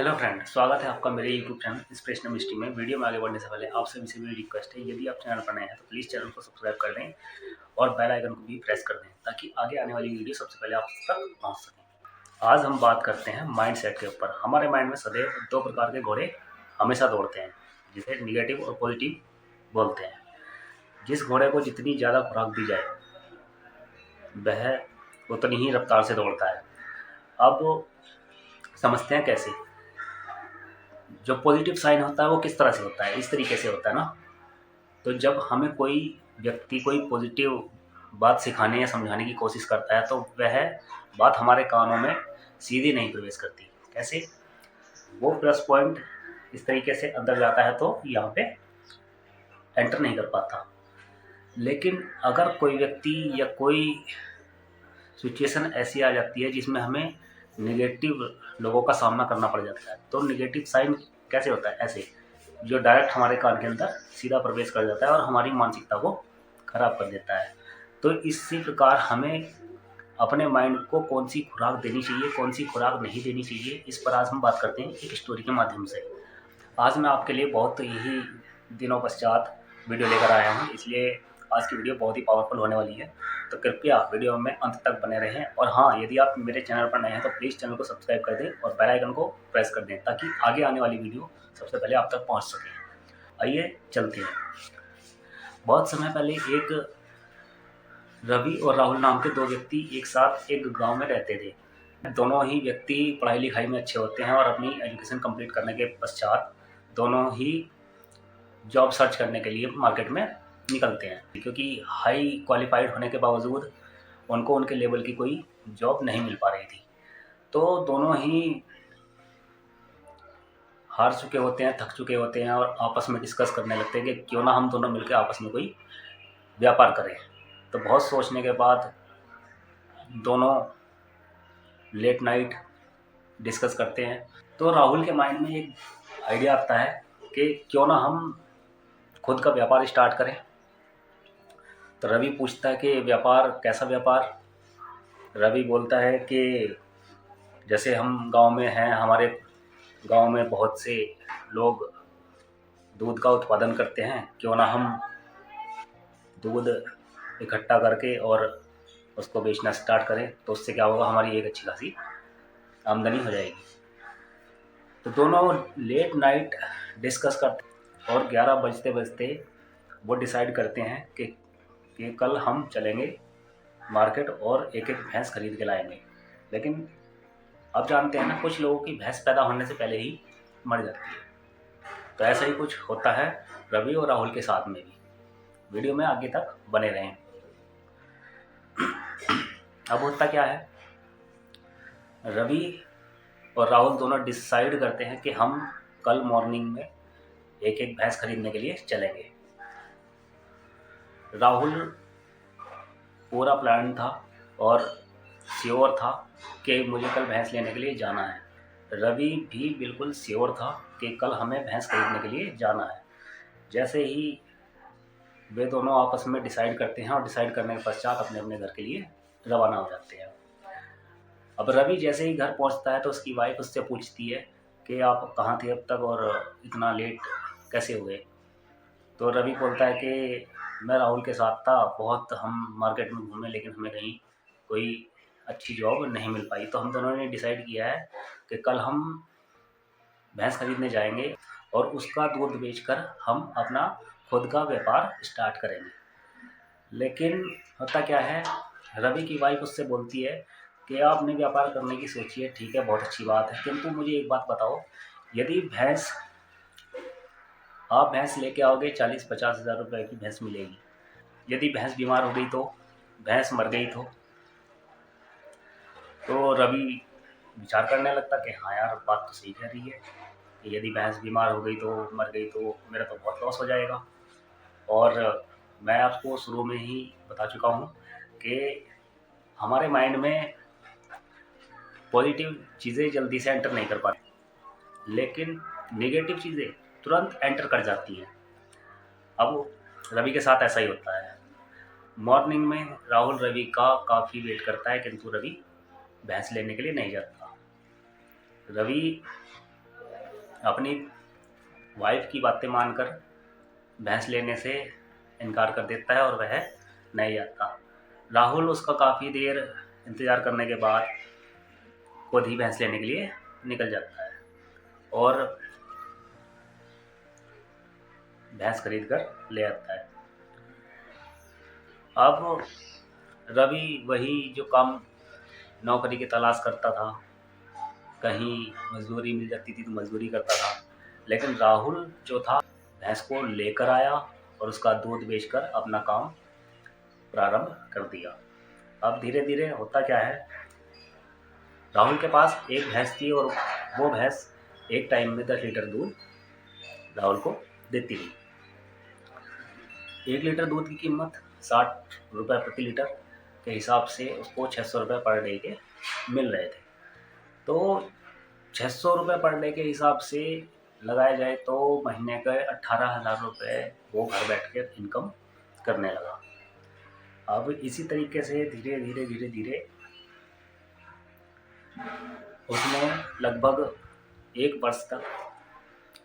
Hello friend, स्वागत है आपका मेरे यूट्यूब चैनल इंस्पिरेशनल मिस्ट्री में। वीडियो में आगे बढ़ने से पहले आप सभी से मेरी रिक्वेस्ट है, यदि आप चैनल पर नए हैं तो प्लीज़ चैनल को सब्सक्राइब कर दें और बेल आइकन को भी प्रेस कर दें ताकि आगे आने वाली वीडियो सबसे पहले आप तक पहुंच सकें। आज हम बात करते हैं माइंड सेट के ऊपर। हमारे माइंड में सदैव दो प्रकार के घोड़े हमेशा दौड़ते हैं, जिसे निगेटिव और पॉजिटिव बोलते हैं। जिस घोड़े को जितनी ज़्यादा खुराक दी जाए वह उतनी ही रफ्तार से दौड़ता है। अब समझते हैं कैसे। जो पॉजिटिव साइन होता है वो किस तरह से होता है, इस तरीके से होता है ना। तो जब हमें कोई व्यक्ति कोई पॉजिटिव बात सिखाने या समझाने की कोशिश करता है तो वह बात हमारे कानों में सीधी नहीं प्रवेश करती। कैसे? वो प्लस पॉइंट इस तरीके से अंदर जाता है तो यहाँ पे एंटर नहीं कर पाता। लेकिन अगर कोई व्यक्ति या कोई सिचुएशन ऐसी आ जाती है जिसमें हमें निगेटिव लोगों का सामना करना पड़ जाता है, तो निगेटिव साइन कैसे होता है? ऐसे, जो डायरेक्ट हमारे कान के अंदर सीधा प्रवेश कर जाता है और हमारी मानसिकता को खराब कर देता है। तो इसी प्रकार हमें अपने माइंड को कौन सी खुराक देनी चाहिए, कौन सी खुराक नहीं देनी चाहिए, इस पर आज हम बात करते हैं एक स्टोरी के माध्यम से। आज मैं आपके लिए बहुत ही दिनों पश्चात वीडियो लेकर आया हूँ, इसलिए आज की वीडियो बहुत ही पावरफुल होने वाली है। तो कृपया वीडियो में अंत तक बने रहें। और हाँ, यदि आप मेरे चैनल पर नए हैं तो प्लीज़ चैनल को सब्सक्राइब कर दें और बेल आइकन को प्रेस कर दें ताकि आगे आने वाली वीडियो सबसे पहले आप तक पहुँच सके। आइए चलते हैं। बहुत समय पहले एक रवि और राहुल नाम के दो व्यक्ति एक साथ एक गांव में रहते थे। दोनों ही व्यक्ति पढ़ाई लिखाई में अच्छे होते हैं और अपनी एजुकेशन कंप्लीट करने के पश्चात दोनों ही जॉब सर्च करने के लिए मार्केट में निकलते हैं, क्योंकि हाई क्वालिफाइड होने के बावजूद उनको उनके लेवल की कोई जॉब नहीं मिल पा रही थी। तो दोनों ही हार चुके होते हैं, थक चुके होते हैं और आपस में डिस्कस करने लगते हैं कि क्यों ना हम दोनों मिलकर आपस में कोई व्यापार करें। तो बहुत सोचने के बाद दोनों लेट नाइट डिस्कस करते हैं। तो राहुल के माइंड में एक आइडिया आता है कि क्यों ना हम खुद का व्यापार स्टार्ट करें। तो रवि पूछता है कि व्यापार, कैसा व्यापार? रवि बोलता है कि जैसे हम गांव में हैं, हमारे गांव में बहुत से लोग दूध का उत्पादन करते हैं, क्यों ना हम दूध इकट्ठा करके और उसको बेचना स्टार्ट करें। तो उससे क्या होगा, हमारी एक अच्छी खासी आमदनी हो जाएगी। तो दोनों लेट नाइट डिस्कस करते और 11 बजते बजते वो डिसाइड करते हैं कि कल हम चलेंगे मार्केट और एक एक भैंस खरीद के लाएंगे। लेकिन अब जानते हैं ना, कुछ लोगों की भैंस पैदा होने से पहले ही मर जाती है। तो ऐसा ही कुछ होता है रवि और राहुल के साथ में भी। वीडियो में आगे तक बने रहें। अब होता क्या है, रवि और राहुल दोनों डिसाइड करते हैं कि हम कल मॉर्निंग में एक एक भैंस खरीदने के लिए चलेंगे। राहुल पूरा प्लान था और श्योर था कि मुझे कल भैंस लेने के लिए जाना है। रवि भी बिल्कुल श्योर था कि कल हमें भैंस खरीदने के लिए जाना है। जैसे ही वे दोनों आपस में डिसाइड करते हैं और डिसाइड करने के पश्चात अपने अपने घर के लिए रवाना हो जाते हैं। अब रवि जैसे ही घर पहुंचता है तो उसकी वाइफ उससे पूछती है कि आप कहाँ थे अब तक और इतना लेट कैसे हुए? तो रवि बोलता है कि मैं राहुल के साथ था, बहुत हम मार्केट में घूमे लेकिन हमें कहीं कोई अच्छी जॉब नहीं मिल पाई। तो हम दोनों ने डिसाइड किया है कि कल हम भैंस खरीदने जाएंगे और उसका दूध बेचकर हम अपना खुद का व्यापार स्टार्ट करेंगे। लेकिन होता क्या है, रवि की वाइफ उससे बोलती है कि आपने व्यापार करने की सोची है, ठीक है, बहुत अच्छी बात है, किंतु मुझे एक बात बताओ, यदि आप भैंस लेके आओगे 40-50 हज़ार रुपये की भैंस मिलेगी। यदि भैंस बीमार हो गई, तो भैंस मर गई, तो रवि विचार करने लगता कि हाँ यार, बात तो सही कह रही है कि यदि भैंस बीमार हो गई तो मर गई तो मेरा तो बहुत लॉस हो जाएगा। और मैं आपको शुरू में ही बता चुका हूँ कि हमारे माइंड में पॉजिटिव चीज़ें जल्दी से एंटर नहीं कर पाती, लेकिन नेगेटिव चीज़ें तुरंत एंटर कर जाती हैं। अब रवि के साथ ऐसा ही होता है। मॉर्निंग में राहुल रवि का काफ़ी वेट करता है, किंतु रवि भैंस लेने के लिए नहीं जाता। रवि अपनी वाइफ की बातें मानकर भैंस लेने से इनकार कर देता है और वह नहीं आता। राहुल उसका काफ़ी देर इंतज़ार करने के बाद खुद ही भैंस लेने के लिए निकल जाता है और भैंस खरीद कर ले आता है। अब रवि वही जो काम नौकरी की तलाश करता था, कहीं मजदूरी मिल जाती थी तो मजदूरी करता था, लेकिन राहुल जो था भैंस को लेकर आया और उसका दूध बेचकर अपना काम प्रारंभ कर दिया। अब धीरे धीरे होता क्या है, राहुल के पास एक भैंस थी और वो भैंस एक टाइम में 10 लीटर दूध राहुल को देती थी। 1 लीटर दूध की कीमत 60 रुपये प्रति लीटर के हिसाब से उसको 600 रुपये पर डे के मिल रहे थे। तो 600 रुपये पर डे के हिसाब से लगाया जाए तो महीने के 18,000 रुपये वो घर बैठ के इनकम करने लगा। अब इसी तरीके से धीरे धीरे धीरे धीरे उसने लगभग 1 वर्ष तक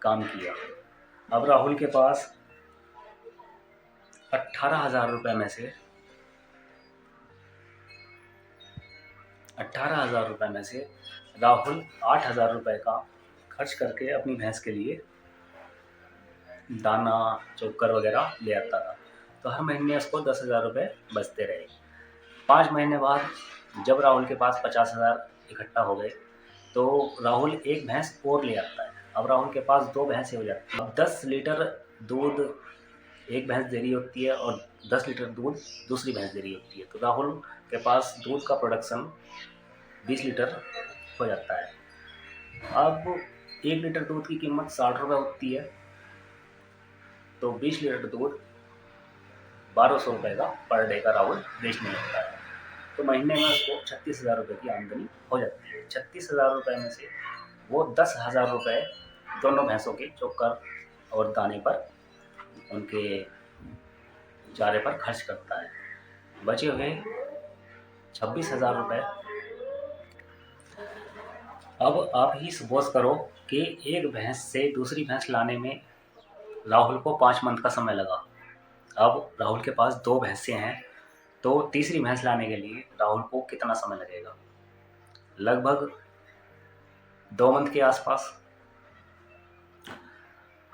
काम किया। अब राहुल के पास 18,000 रुपये में से 18,000 रुपये में से राहुल 8,000 रुपये का खर्च करके अपनी भैंस के लिए दाना चोकर वगैरह ले आता था। तो हर महीने उसको 10,000 रुपये बचते रहे। 5 महीने बाद जब राहुल के पास 50,000 इकट्ठा हो गए तो राहुल एक भैंस और ले आता है। अब राहुल के पास 2 भैंसें हो जाती हैं। अब 10 लीटर दूध एक भैंस दे रही होती है और 10 लीटर दूध दूसरी भैंस दे रही होती है। तो राहुल के पास दूध का प्रोडक्शन 20 लीटर हो जाता है। अब 1 लीटर दूध की कीमत 60 रुपये होती है, तो 20 लीटर दूध 1200 रुपये का पर डे का राहुल बेचने लगता है। तो महीने में उसको 36,000 रुपये की आमदनी हो जाती है। 36,000 रुपये में से वो 10,000 रुपये दोनों भैंसों के चोकर और दाने पर, उनके चारे पर खर्च करता है। बचे हुए 26,000 रुपये अब आप ही सपोज करो कि एक भैंस से दूसरी भैंस लाने में राहुल को 5 मंथ का समय लगा। अब राहुल के पास 2 भैंसें हैं, तो तीसरी भैंस लाने के लिए राहुल को कितना समय लगेगा? लगभग 2 मंथ के आसपास।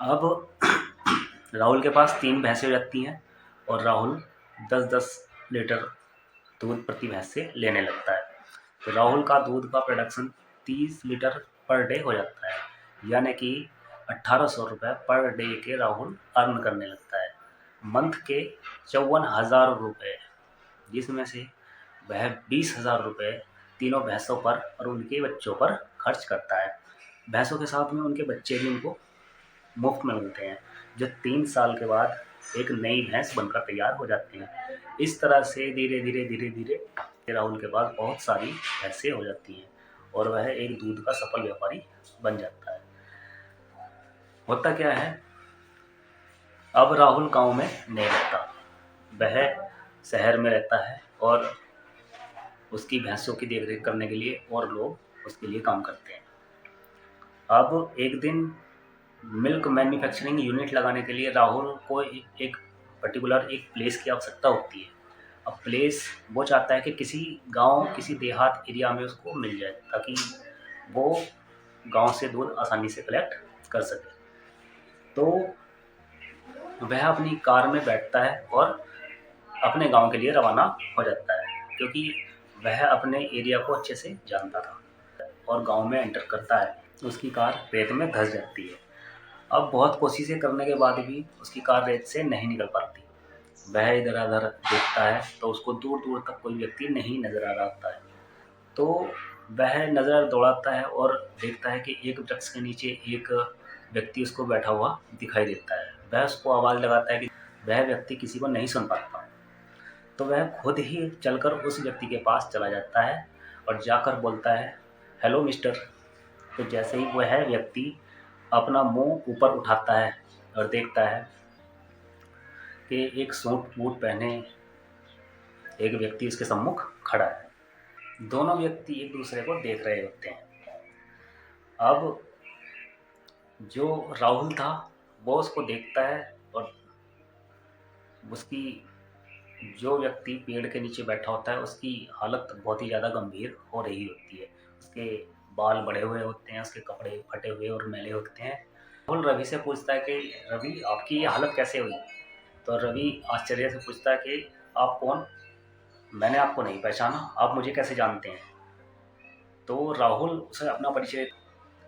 अब राहुल के पास 3 भैंसें हो जाती हैं और राहुल 10-10 लीटर दूध प्रति भैंस से लेने लगता है। तो राहुल का दूध का प्रोडक्शन 30 लीटर पर डे हो जाता है, यानी कि 1800 रुपये पर डे के राहुल अर्न करने लगता है। मंथ के 54,000 रुपये, जिसमें से वह 20,000 रुपये तीनों भैंसों पर और उनके बच्चों पर खर्च करता है। भैंसों के साथ में उनके बच्चे भी उनको मुफ्त में मिलते हैं, जो 3 साल के बाद एक नई भैंस बनकर तैयार हो जाती हैं। इस तरह से धीरे धीरे धीरे धीरे राहुल के पास बहुत सारी भैंसें हो जाती हैं और वह एक दूध का सफल व्यापारी बन जाता है। होता क्या है, अब राहुल गांव में नहीं रहता, वह शहर में रहता है और उसकी भैंसों की देखरेख करने के लिए और लोग उसके लिए काम करते हैं। अब एक दिन मिल्क मैन्युफैक्चरिंग यूनिट लगाने के लिए राहुल को एक पर्टिकुलर एक प्लेस की आवश्यकता होती है। अब प्लेस वो चाहता है कि किसी गांव, किसी देहात एरिया में उसको मिल जाए, ताकि वो गांव से दूध आसानी से कलेक्ट कर सके। तो वह अपनी कार में बैठता है और अपने गांव के लिए रवाना हो जाता है, क्योंकि वह अपने एरिया को अच्छे से जानता था। और गांव में एंटर करता है, उसकी कार रेत में धंस जाती है। अब बहुत कोशिशें करने के बाद भी उसकी कार रेत से नहीं निकल पाती। वह इधर उधर देखता है तो उसको दूर दूर तक कोई व्यक्ति नहीं नज़र आ रहा होता है। तो वह नज़र दौड़ाता है और देखता है कि एक वृक्ष के नीचे एक व्यक्ति उसको बैठा हुआ दिखाई देता है। वह उसको आवाज़ लगाता है कि वह व्यक्ति किसी को नहीं सुन पाता, तो वह खुद ही चलकर उस व्यक्ति के पास चला जाता है और जाकर बोलता है, हेलो मिस्टर। तो जैसे ही वह व्यक्ति अपना मुंह ऊपर उठाता है और देखता है कि एक सूट बूट पहने एक व्यक्ति उसके सम्मुख खड़ा है। दोनों व्यक्ति एक दूसरे को देख रहे होते हैं। अब जो राहुल था वो उसको देखता है और उसकी जो व्यक्ति पेड़ के नीचे बैठा होता है उसकी हालत बहुत ही ज़्यादा गंभीर हो रही होती है। उसके बाल बड़े हुए होते हैं, उसके कपड़े फटे हुए और मैले होते हैं। राहुल रवि से पूछता है कि रवि आपकी ये हालत कैसे हुई? तो रवि आश्चर्य से पूछता है कि आप कौन? मैंने आपको नहीं पहचाना, आप मुझे कैसे जानते हैं? तो राहुल उसे अपना परिचय,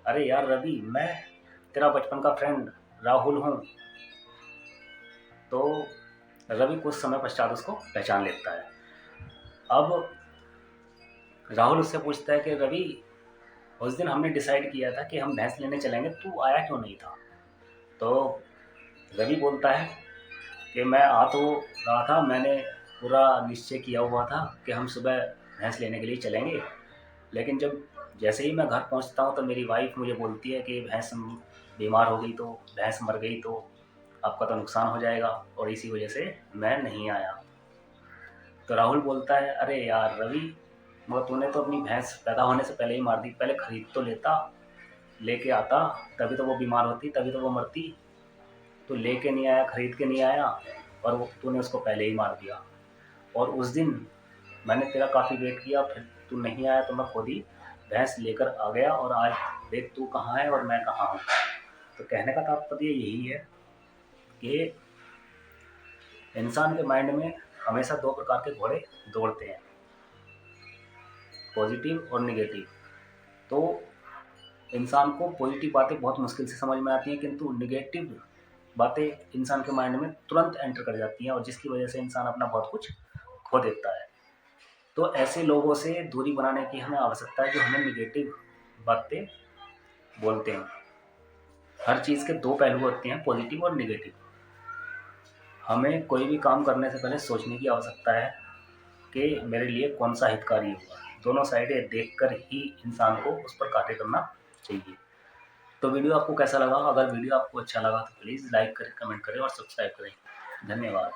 अरे यार रवि, मैं तेरा बचपन का फ्रेंड राहुल हूँ। तो रवि कुछ समय पश्चात उसको पहचान लेता है। अब राहुल उससे पूछता है कि रवि, उस दिन हमने डिसाइड किया था कि हम भैंस लेने चलेंगे, तू आया क्यों नहीं था? तो रवि बोलता है कि मैं आ तो रहा था, मैंने पूरा निश्चय किया हुआ था कि हम सुबह भैंस लेने के लिए चलेंगे, लेकिन जब जैसे ही मैं घर पहुंचता हूं तो मेरी वाइफ मुझे बोलती है कि भैंस बीमार हो गई, तो भैंस मर गई तो आपका तो नुकसान हो जाएगा, और इसी वजह से मैं नहीं आया। तो राहुल बोलता है, अरे यार रवि, मगर तूने तो अपनी भैंस पैदा होने से पहले ही मार दी, पहले खरीद तो लेता, लेके आता, तभी तो वो बीमार होती, तभी तो वो मरती। तू लेके नहीं आया, खरीद के नहीं आया, और वो तूने उसको पहले ही मार दिया। और उस दिन मैंने तेरा काफ़ी वेट किया, फिर तू नहीं आया तो मैं खुद ही भैंस लेकर आ गया, और आज देख तू कहाँ है और मैं कहाँ हूँ। तो कहने का तात्पर्य यही है कि इंसान के माइंड में हमेशा दो प्रकार के घोड़े दौड़ते हैं, पॉजिटिव और निगेटिव। तो इंसान को पॉजिटिव बातें बहुत मुश्किल से समझ में आती हैं, किंतु निगेटिव बातें इंसान के माइंड में तुरंत एंटर कर जाती हैं, और जिसकी वजह से इंसान अपना बहुत कुछ खो देता है। तो ऐसे लोगों से दूरी बनाने की हमें आवश्यकता है जो हमें निगेटिव बातें बोलते हैं। हर चीज़ के दो पहलू होते हैं, पॉजिटिव और निगेटिव। हमें कोई भी काम करने से पहले सोचने की आवश्यकता है कि मेरे लिए कौन सा हितकारी होगा। दोनों साइडें देखकर ही इंसान को उस पर कार्य करना चाहिए। तो वीडियो आपको कैसा लगा? अगर वीडियो आपको अच्छा लगा तो प्लीज़ लाइक करें, कमेंट करें और सब्सक्राइब करें। धन्यवाद।